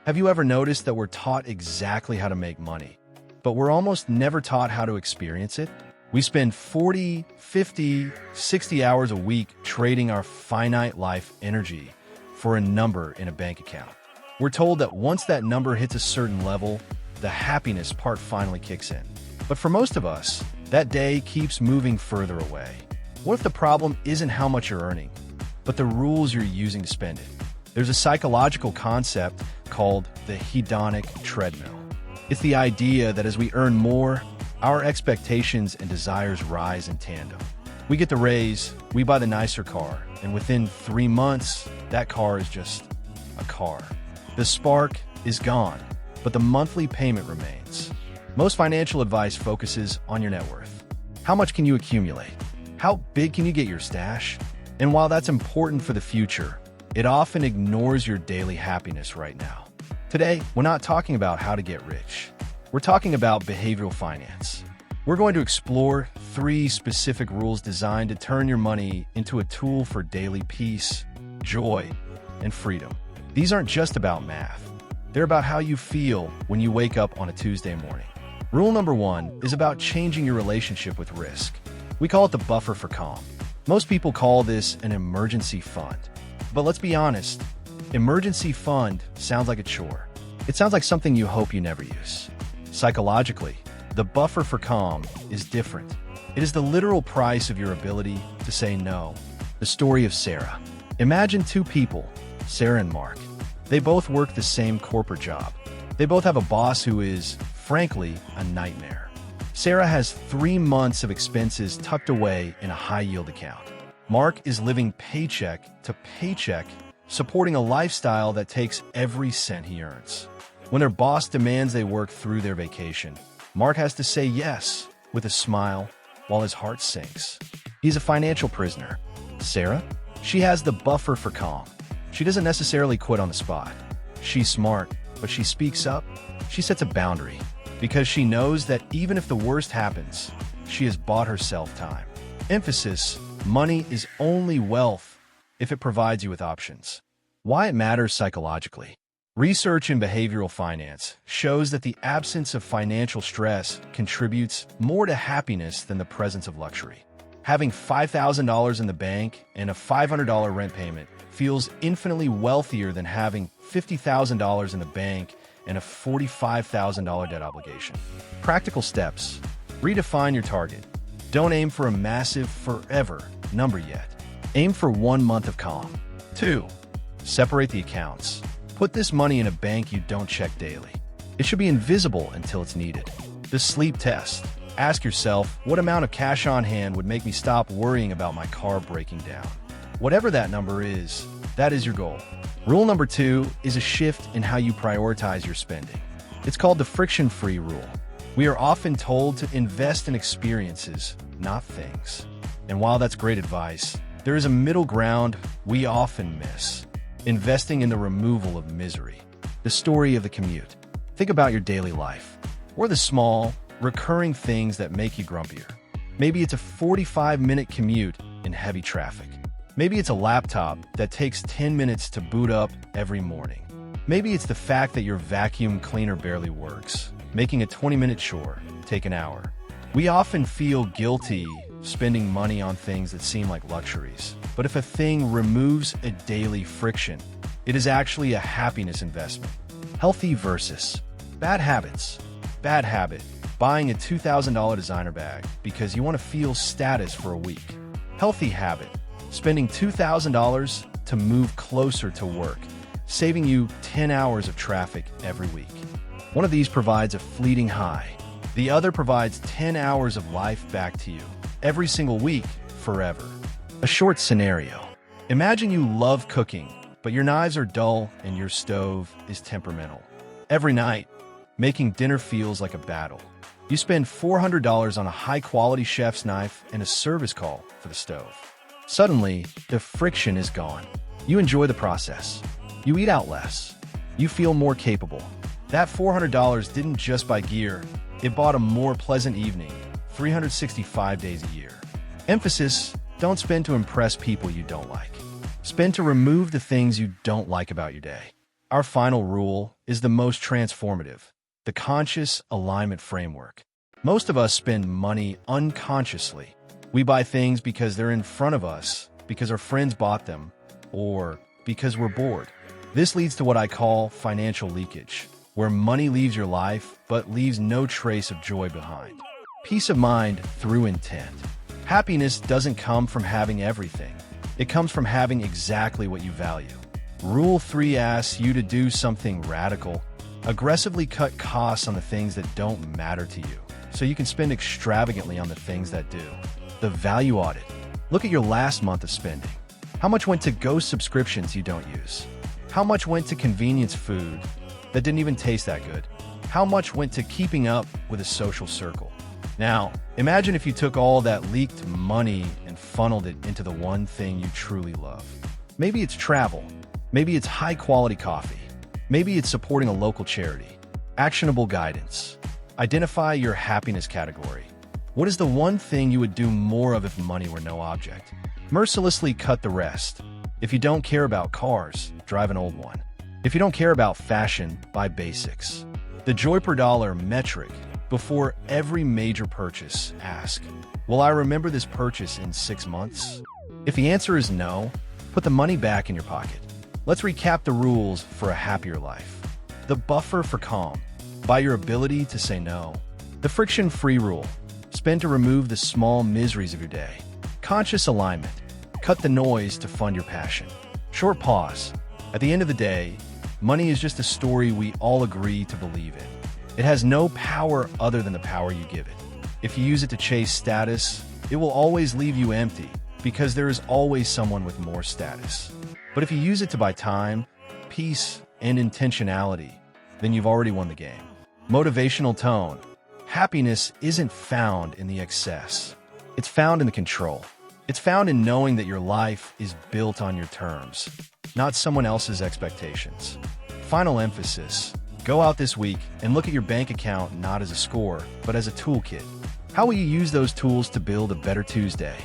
Have you ever noticed that we're taught exactly how to make money, but we're almost never taught how to experience it? We spend 40, 50, 60 hours a week trading our finite life energy for a number in a bank account. We're told that once that number hits a certain level, the happiness part finally kicks in. But for most of us, that day keeps moving further away. What if the problem isn't how much you're earning, but the rules you're using to spend it? There's a psychological concept called the hedonic treadmill. It's the idea that as we earn more, our expectations and desires rise in tandem. We get the raise, we buy the nicer car, and within 3 months, that car is just a car. The spark is gone, but the monthly payment remains. Most financial advice focuses on your net worth. How much can you accumulate? How big can you get your stash? And while that's important for the future, it often ignores your daily happiness right now. Today, we're not talking about how to get rich. We're talking about behavioral finance. We're going to explore 3 specific rules designed to turn your money into a tool for daily peace, joy, and freedom. These aren't just about math. They're about how you feel when you wake up on a Tuesday morning. Rule number 1 is about changing your relationship with risk. We call it the buffer for calm. Most people call this an emergency fund. But let's be honest, emergency fund sounds like a chore. It sounds like something you hope you never use. Psychologically, the buffer for calm is different. It is the literal price of your ability to say no. The story of Sarah. Imagine 2 people, Sarah and Mark. They both work the same corporate job. They both have a boss who is, frankly, a nightmare. Sarah has 3 months of expenses tucked away in a high-yield account. Mark is living paycheck to paycheck, supporting a lifestyle that takes every cent he earns. When their boss demands they work through their vacation, Mark has to say yes with a smile while his heart sinks. He's a financial prisoner. Sarah? She has the buffer for calm. She doesn't necessarily quit on the spot. She's smart, but she speaks up. She sets a boundary because she knows that even if the worst happens, she has bought herself time. Emphasis: money is only wealth if it provides you with options. Why it matters psychologically. Research in behavioral finance shows that the absence of financial stress contributes more to happiness than the presence of luxury. Having $5,000 in the bank and a $500 rent payment feels infinitely wealthier than having $50,000 in the bank and a $45,000 debt obligation. Practical steps. Redefine your target. Don't aim for a massive forever number yet. Aim for 1 month of calm. 2. Separate the accounts. Put this money in a bank you don't check daily. It should be invisible until it's needed. The sleep test. Ask yourself, what amount of cash on hand would make me stop worrying about my car breaking down? Whatever that number is, that is your goal. Rule number 2 is a shift in how you prioritize your spending. It's called the friction-free rule. We are often told to invest in experiences, not things. And while that's great advice, there is a middle ground we often miss. Investing in the removal of misery. The story of the commute. Think about your daily life. What are the small, recurring things that make you grumpier? Maybe it's a 45-minute commute in heavy traffic. Maybe it's a laptop that takes 10 minutes to boot up every morning. Maybe it's the fact that your vacuum cleaner barely works, making a 20-minute chore take an hour. We often feel guilty spending money on things that seem like luxuries. But if a thing removes a daily friction, it is actually a happiness investment. Healthy versus bad habits. Bad habit: buying a $2,000 designer bag because you want to feel status for a week. Healthy habit: spending $2,000 to move closer to work, saving you 10 hours of traffic every week. One of these provides a fleeting high. The other provides 10 hours of life back to you every single week, forever. A short scenario. Imagine you love cooking, but your knives are dull and your stove is temperamental. Every night, making dinner feels like a battle. You spend $400 on a high-quality chef's knife and a service call for the stove. Suddenly, the friction is gone. You enjoy the process. You eat out less. You feel more capable. That $400 didn't just buy gear, it bought a more pleasant evening, 365 days a year. Emphasis: don't spend to impress people you don't like. Spend to remove the things you don't like about your day. Our final rule is the most transformative, the conscious alignment framework. Most of us spend money unconsciously. We buy things because they're in front of us, because our friends bought them, or because we're bored. This leads to what I call financial leakage, where money leaves your life but leaves no trace of joy behind. Peace of mind through intent. Happiness doesn't come from having everything. It comes from having exactly what you value. Rule 3 asks you to do something radical. Aggressively cut costs on the things that don't matter to you, so you can spend extravagantly on the things that do. The value audit. Look at your last month of spending. How much went to ghost subscriptions you don't use? How much went to convenience food that didn't even taste that good? How much went to keeping up with a social circle? Now, imagine if you took all that leaked money and funneled it into the one thing you truly love. Maybe it's travel. Maybe it's high-quality coffee. Maybe it's supporting a local charity. Actionable guidance. Identify your happiness category. What is the one thing you would do more of if money were no object? Mercilessly cut the rest. If you don't care about cars, drive an old one. If you don't care about fashion, buy basics. The joy per dollar metric. Before every major purchase, ask, will I remember this purchase in 6 months? If the answer is no, put the money back in your pocket. Let's recap the rules for a happier life. The buffer for calm. By your ability to say no. The friction-free rule. Spend to remove the small miseries of your day. Conscious alignment. Cut the noise to fund your passion. Short pause. At the end of the day, money is just a story we all agree to believe in. It has no power other than the power you give it. If you use it to chase status, it will always leave you empty because there is always someone with more status. But if you use it to buy time, peace, and intentionality, then you've already won the game. Motivational tone. Happiness isn't found in the excess. It's found in the control. It's found in knowing that your life is built on your terms, not someone else's expectations. Final emphasis. Go out this week and look at your bank account not as a score, but as a toolkit. How will you use those tools to build a better Tuesday?